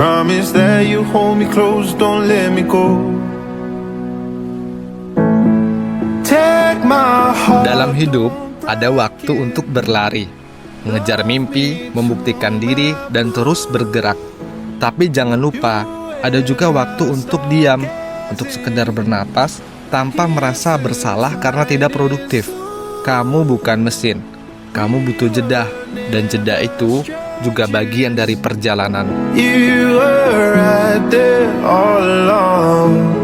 Promise that you hold me close, don't let me go. Take my heart. Dalam hidup, ada waktu untuk berlari, mengejar mimpi, membuktikan diri, dan terus bergerak. Tapi jangan lupa, ada juga waktu untuk diam, untuk sekedar bernapas, tanpa merasa bersalah karena tidak produktif. Kamu bukan mesin, kamu butuh jeda, dan jeda itu juga bagian dari perjalanan. You were right there all along.